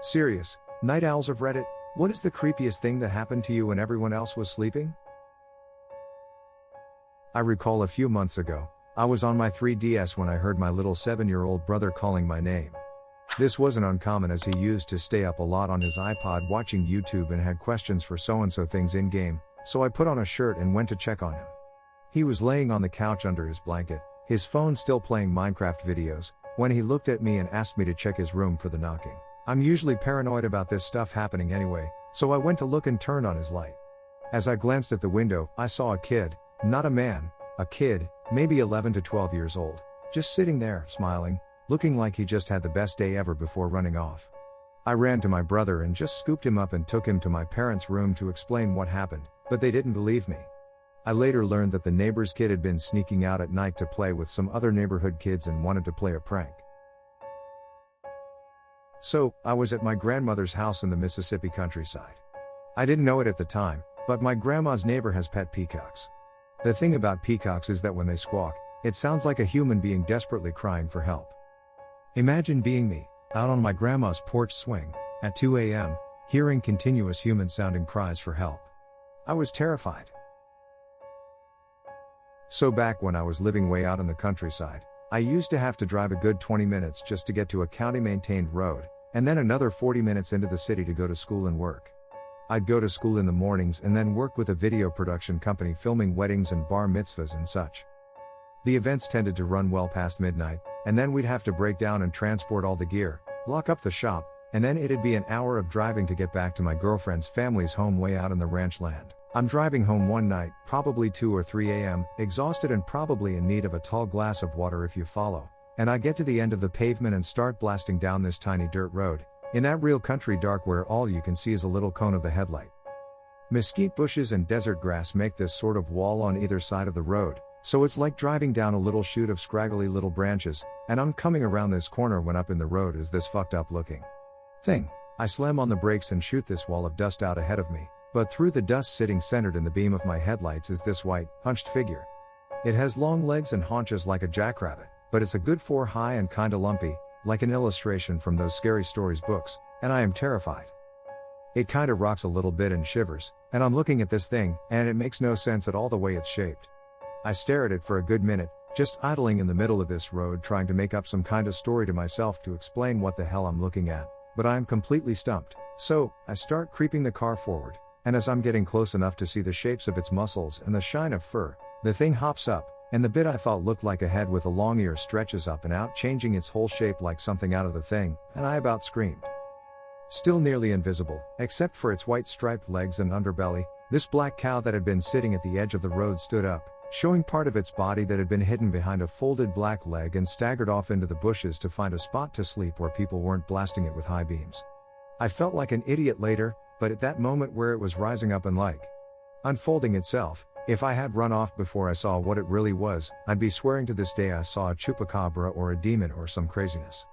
Serious, night owls of Reddit, what is the creepiest thing that happened to you when everyone else was sleeping? I recall a few months ago, I was on my 3DS when I heard my little 7-year-old brother calling my name. This wasn't uncommon as he used to stay up a lot on his iPod watching YouTube and had questions for so-and-so things in-game, so I put on a shirt and went to check on him. He was laying on the couch under his blanket, his phone still playing Minecraft videos, when he looked at me and asked me to check his room for the knocking. I'm usually paranoid about this stuff happening anyway, so I went to look and turned on his light. As I glanced at the window, I saw a kid, not a man, a kid, maybe 11 to 12 years old, just sitting there, smiling, looking like he just had the best day ever before running off. I ran to my brother and just scooped him up and took him to my parents' room to explain what happened, but they didn't believe me. I later learned that the neighbor's kid had been sneaking out at night to play with some other neighborhood kids and wanted to play a prank. So, I was at my grandmother's house in the Mississippi countryside. I didn't know it at the time, but my grandma's neighbor has pet peacocks. The thing about peacocks is that when they squawk, it sounds like a human being desperately crying for help. Imagine being me, out on my grandma's porch swing, at 2 a.m., hearing continuous human-sounding cries for help. I was terrified. So back when I was living way out in the countryside, I used to have to drive a good 20 minutes just to get to a county-maintained road, and then another 40 minutes into the city to go to school and work. I'd go to school in the mornings and then work with a video production company filming weddings and bar mitzvahs and such. The events tended to run well past midnight, and then we'd have to break down and transport all the gear, lock up the shop, and then it'd be an hour of driving to get back to my girlfriend's family's home way out in the ranch land. I'm driving home one night, probably 2 or 3 a.m., exhausted and probably in need of a tall glass of water if you follow, and I get to the end of the pavement and start blasting down this tiny dirt road, in that real country dark where all you can see is a little cone of the headlight. Mesquite bushes and desert grass make this sort of wall on either side of the road, so it's like driving down a little chute of scraggly little branches, and I'm coming around this corner when up in the road is this fucked up looking thing. I slam on the brakes and shoot this wall of dust out ahead of me. But through the dust sitting centered in the beam of my headlights is this white, hunched figure. It has long legs and haunches like a jackrabbit, but it's a good 4 high and kinda lumpy, like an illustration from those scary stories books, and I am terrified. It kinda rocks a little bit and shivers, and I'm looking at this thing, and it makes no sense at all the way it's shaped. I stare at it for a good minute, just idling in the middle of this road trying to make up some kinda story to myself to explain what the hell I'm looking at, but I am completely stumped. So, I start creeping the car forward. And as I'm getting close enough to see the shapes of its muscles and the shine of fur, the thing hops up, and the bit I thought looked like a head with a long ear stretches up and out, changing its whole shape like something out of the thing, and I about screamed. Still nearly invisible, except for its white striped legs and underbelly, this black cow that had been sitting at the edge of the road stood up, showing part of its body that had been hidden behind a folded black leg and staggered off into the bushes to find a spot to sleep where people weren't blasting it with high beams. I felt like an idiot later, but at that moment where it was rising up and like unfolding itself, if I had run off before I saw what it really was, I'd be swearing to this day I saw a chupacabra or a demon or some craziness.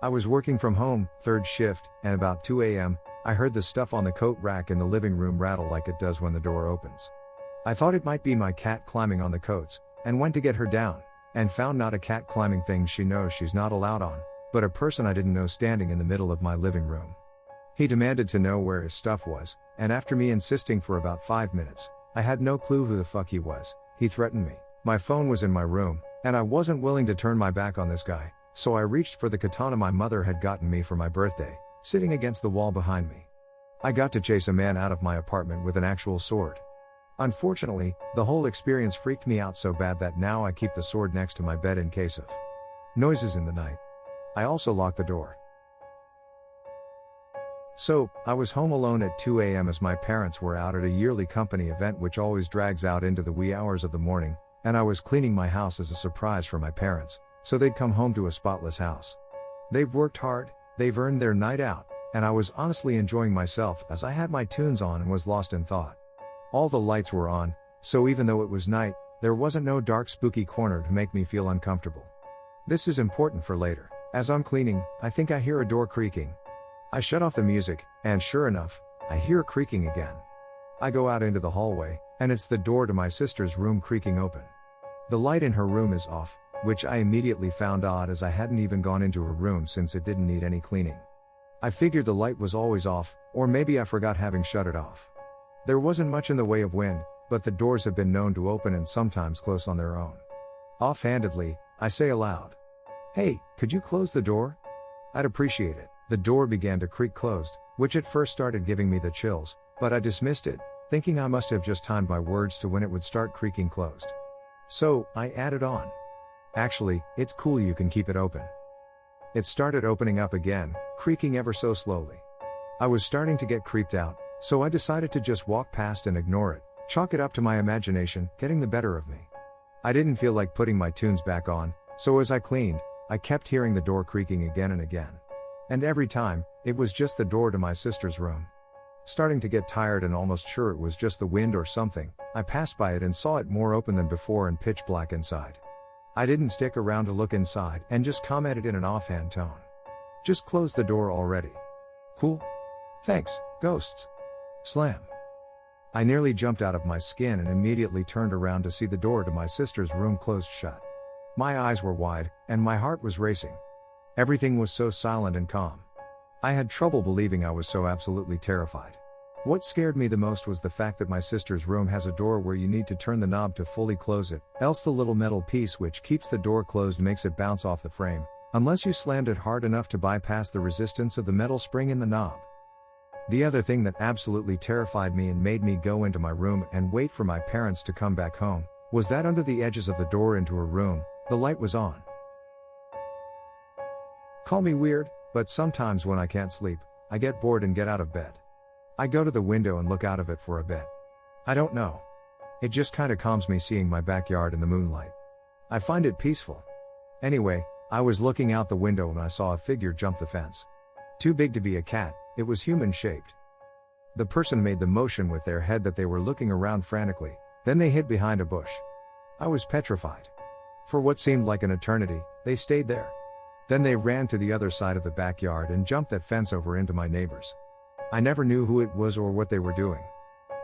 I was working from home, third shift, and about 2 a.m., I heard the stuff on the coat rack in the living room rattle like it does when the door opens. I thought it might be my cat climbing on the coats, and went to get her down, and found not a cat climbing thing she knows she's not allowed on, but a person I didn't know standing in the middle of my living room. He demanded to know where his stuff was, and after me insisting for about 5 minutes, I had no clue who the fuck he was, he threatened me. My phone was in my room, and I wasn't willing to turn my back on this guy, so I reached for the katana my mother had gotten me for my birthday, sitting against the wall behind me. I got to chase a man out of my apartment with an actual sword. Unfortunately, the whole experience freaked me out so bad that now I keep the sword next to my bed in case of noises in the night. I also locked the door. So, I was home alone at 2 a.m. as my parents were out at a yearly company event which always drags out into the wee hours of the morning, and I was cleaning my house as a surprise for my parents, so they'd come home to a spotless house. They've worked hard, they've earned their night out, and I was honestly enjoying myself as I had my tunes on and was lost in thought. All the lights were on, so even though it was night, there wasn't no dark spooky corner to make me feel uncomfortable. This is important for later. As I'm cleaning, I think I hear a door creaking. I shut off the music, and sure enough, I hear creaking again. I go out into the hallway, and it's the door to my sister's room creaking open. The light in her room is off, which I immediately found odd as I hadn't even gone into her room since it didn't need any cleaning. I figured the light was always off, or maybe I forgot having shut it off. There wasn't much in the way of wind, but the doors have been known to open and sometimes close on their own. Offhandedly, I say aloud, "Hey, could you close the door? I'd appreciate it." The door began to creak closed, which at first started giving me the chills, but I dismissed it, thinking I must have just timed my words to when it would start creaking closed. So, I added on, "Actually, it's cool, you can keep it open." It started opening up again, creaking ever so slowly. I was starting to get creeped out, so I decided to just walk past and ignore it, chalk it up to my imagination getting the better of me. I didn't feel like putting my tunes back on, so as I cleaned, I kept hearing the door creaking again and again. And every time, it was just the door to my sister's room. Starting to get tired and almost sure it was just the wind or something, I passed by it and saw it more open than before and pitch black inside. I didn't stick around to look inside and just commented in an offhand tone, "Just close the door already." "Cool. Thanks, ghosts." Slam. I nearly jumped out of my skin and immediately turned around to see the door to my sister's room closed shut. My eyes were wide, and my heart was racing. Everything was so silent and calm. I had trouble believing I was so absolutely terrified. What scared me the most was the fact that my sister's room has a door where you need to turn the knob to fully close it, else the little metal piece which keeps the door closed makes it bounce off the frame, unless you slammed it hard enough to bypass the resistance of the metal spring in the knob. The other thing that absolutely terrified me and made me go into my room and wait for my parents to come back home, was that under the edges of the door into her room, the light was on. Call me weird, but sometimes when I can't sleep, I get bored and get out of bed. I go to the window and look out of it for a bit. I don't know. It just kinda calms me seeing my backyard in the moonlight. I find it peaceful. Anyway, I was looking out the window and I saw a figure jump the fence. Too big to be a cat, it was human-shaped. The person made the motion with their head that they were looking around frantically, then they hid behind a bush. I was petrified. For what seemed like an eternity, they stayed there. Then they ran to the other side of the backyard and jumped that fence over into my neighbors. I never knew who it was or what they were doing.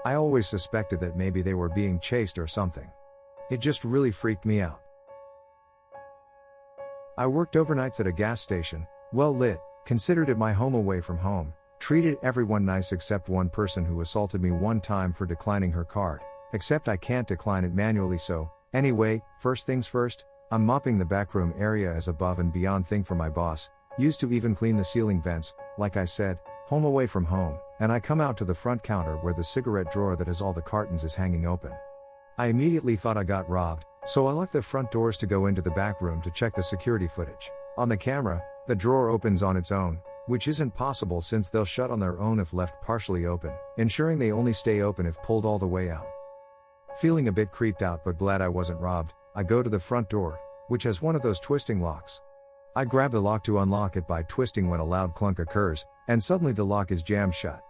I always suspected that maybe they were being chased or something. It just really freaked me out. I worked overnights at a gas station, well lit, considered it my home away from home, treated everyone nice except one person who assaulted me one time for declining her card, except I can't decline it manually, so, anyway, first things first, I'm mopping the backroom area as above and beyond thing for my boss, used to even clean the ceiling vents, like I said, home away from home, and I come out to the front counter where the cigarette drawer that has all the cartons is hanging open. I immediately thought I got robbed, so I locked the front doors to go into the back room to check the security footage. On the camera, the drawer opens on its own, which isn't possible since they'll shut on their own if left partially open, ensuring they only stay open if pulled all the way out. Feeling a bit creeped out but glad I wasn't robbed, I go to the front door, which has one of those twisting locks. I grab the lock to unlock it by twisting when a loud clunk occurs, and suddenly the lock is jammed shut.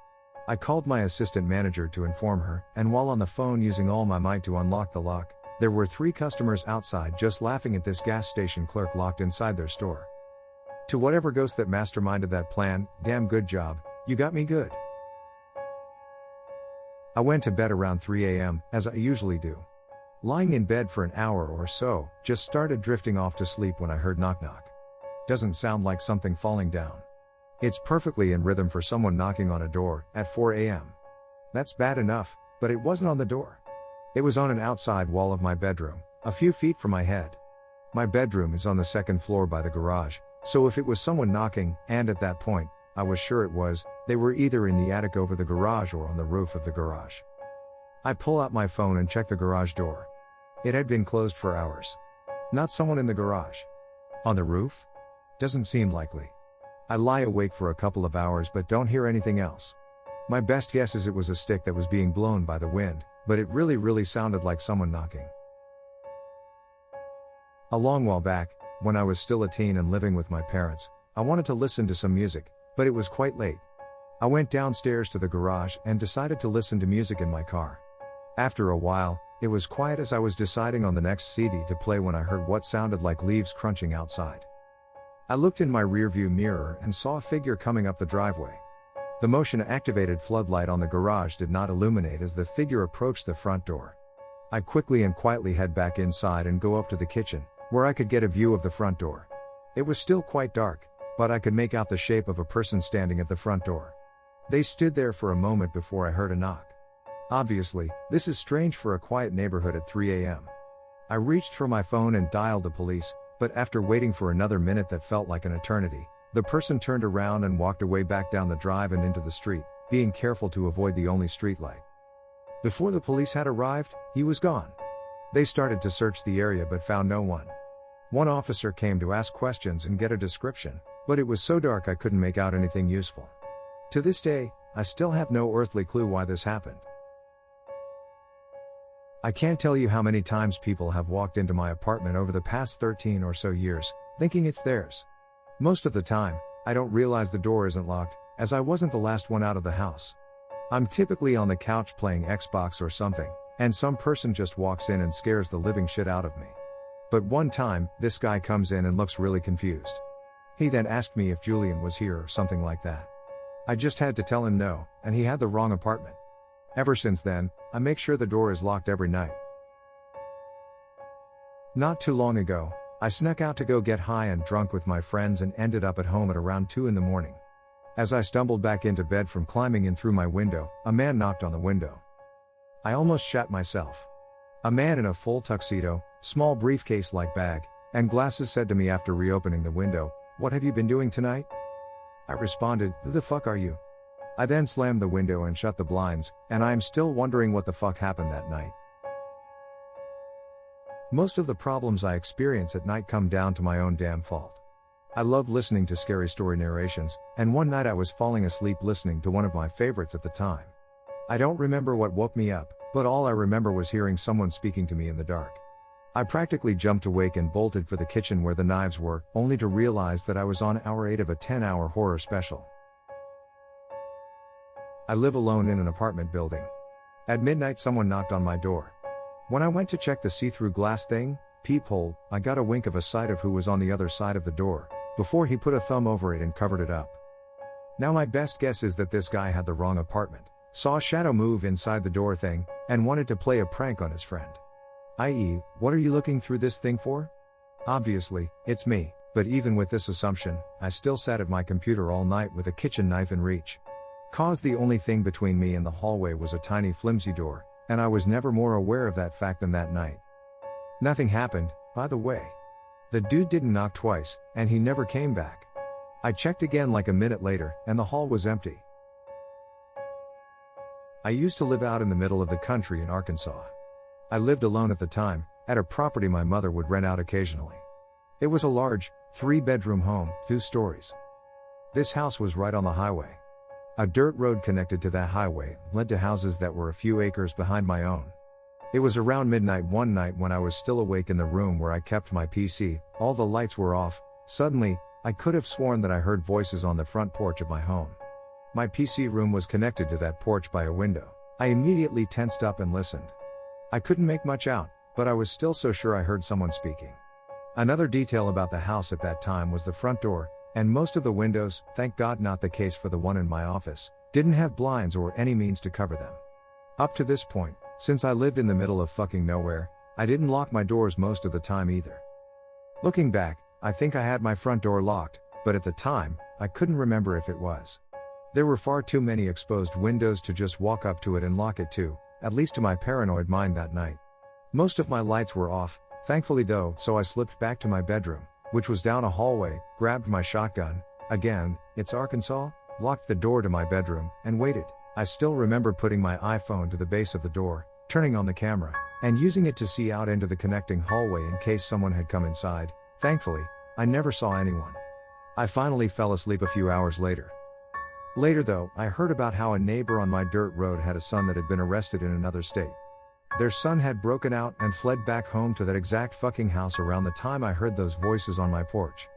I called my assistant manager to inform her, and while on the phone using all my might to unlock the lock, there were 3 customers outside just laughing at this gas station clerk locked inside their store. To whatever ghost that masterminded that plan, damn good job, you got me good. I went to bed around 3 a.m., as I usually do. Lying in bed for an hour or so, just started drifting off to sleep when I heard knock knock. Doesn't sound like something falling down. It's perfectly in rhythm for someone knocking on a door at 4 a.m. That's bad enough, but it wasn't on the door. It was on an outside wall of my bedroom, a few feet from my head. My bedroom is on the 2nd floor by the garage, so if it was someone knocking, and at that point, I was sure it was, they were either in the attic over the garage or on the roof of the garage. I pull out my phone and check the garage door. It had been closed for hours. Not someone in the garage. On the roof? Doesn't seem likely. I lie awake for a couple of hours but don't hear anything else. My best guess is it was a stick that was being blown by the wind, but it really sounded like someone knocking. A long while back, when I was still a teen and living with my parents, I wanted to listen to some music, but it was quite late. I went downstairs to the garage and decided to listen to music in my car. After a while, it was quiet as I was deciding on the next CD to play when I heard what sounded like leaves crunching outside. I looked in my rearview mirror and saw a figure coming up the driveway. The motion-activated floodlight on the garage did not illuminate as the figure approached the front door. I quickly and quietly head back inside and go up to the kitchen, where I could get a view of the front door. It was still quite dark, but I could make out the shape of a person standing at the front door. They stood there for a moment before I heard a knock. Obviously, this is strange for a quiet neighborhood at 3 a.m. I reached for my phone and dialed the police, but after waiting for another minute that felt like an eternity, the person turned around and walked away back down the drive and into the street, being careful to avoid the only streetlight. Before the police had arrived, he was gone. They started to search the area but found no one. One officer came to ask questions and get a description, but it was so dark I couldn't make out anything useful. To this day, I still have no earthly clue why this happened. I can't tell you how many times people have walked into my apartment over the past 13 or so years, thinking it's theirs. Most of the time, I don't realize the door isn't locked, as I wasn't the last one out of the house. I'm typically on the couch playing Xbox or something, and some person just walks in and scares the living shit out of me. But one time, this guy comes in and looks really confused. He then asked me if Julian was here or something like that. I just had to tell him no, and he had the wrong apartment. Ever since then, I make sure the door is locked every night. Not too long ago, I snuck out to go get high and drunk with my friends and ended up at home at around 2 in the morning. As I stumbled back into bed from climbing in through my window, a man knocked on the window. I almost shat myself. A man in a full tuxedo, small briefcase-like bag, and glasses said to me after reopening the window, "What have you been doing tonight?" I responded, "Who the fuck are you?" I then slammed the window and shut the blinds, and I am still wondering what the fuck happened that night. Most of the problems I experience at night come down to my own damn fault. I love listening to scary story narrations, and one night I was falling asleep listening to one of my favorites at the time. I don't remember what woke me up, but all I remember was hearing someone speaking to me in the dark. I practically jumped awake and bolted for the kitchen where the knives were, only to realize that I was on hour 8 of a 10-hour horror special. I live alone in an apartment building. At midnight someone knocked on my door. When I went to check the see-through glass thing, peephole, I got a wink of a sight of who was on the other side of the door, before he put a thumb over it and covered it up. Now my best guess is that this guy had the wrong apartment, saw a shadow move inside the door thing, and wanted to play a prank on his friend. I.e., what are you looking through this thing for? Obviously, it's me, but even with this assumption, I still sat at my computer all night with a kitchen knife in reach. Cause the only thing between me and the hallway was a tiny flimsy door, and I was never more aware of that fact than that night. Nothing happened, by the way. The dude didn't knock twice, and he never came back. I checked again like a minute later, and the hall was empty. I used to live out in the middle of the country in Arkansas. I lived alone at the time, at a property my mother would rent out occasionally. It was a large, 3-bedroom home, 2 stories. This house was right on the highway. A dirt road connected to that highway led to houses that were a few acres behind my own. It was around midnight one night when I was still awake in the room where I kept my PC, all the lights were off. Suddenly, I could have sworn that I heard voices on the front porch of my home. My PC room was connected to that porch by a window. I immediately tensed up and listened. I couldn't make much out, but I was still so sure I heard someone speaking. Another detail about the house at that time was the front door, and most of the windows, thank God not the case for the one in my office, didn't have blinds or any means to cover them. Up to this point, since I lived in the middle of fucking nowhere, I didn't lock my doors most of the time either. Looking back, I think I had my front door locked, but at the time, I couldn't remember if it was. There were far too many exposed windows to just walk up to it and lock it too, at least to my paranoid mind that night. Most of my lights were off, thankfully though, so I slipped back to my bedroom, which was down a hallway, grabbed my shotgun, again, it's Arkansas, locked the door to my bedroom, and waited. I still remember putting my iPhone to the base of the door, turning on the camera, and using it to see out into the connecting hallway in case someone had come inside. Thankfully, I never saw anyone. I finally fell asleep a few hours later. Later though, I heard about how a neighbor on my dirt road had a son that had been arrested in another state. Their son had broken out and fled back home to that exact fucking house around the time I heard those voices on my porch.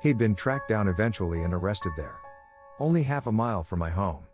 He'd been tracked down eventually and arrested there. Only half a mile from my home.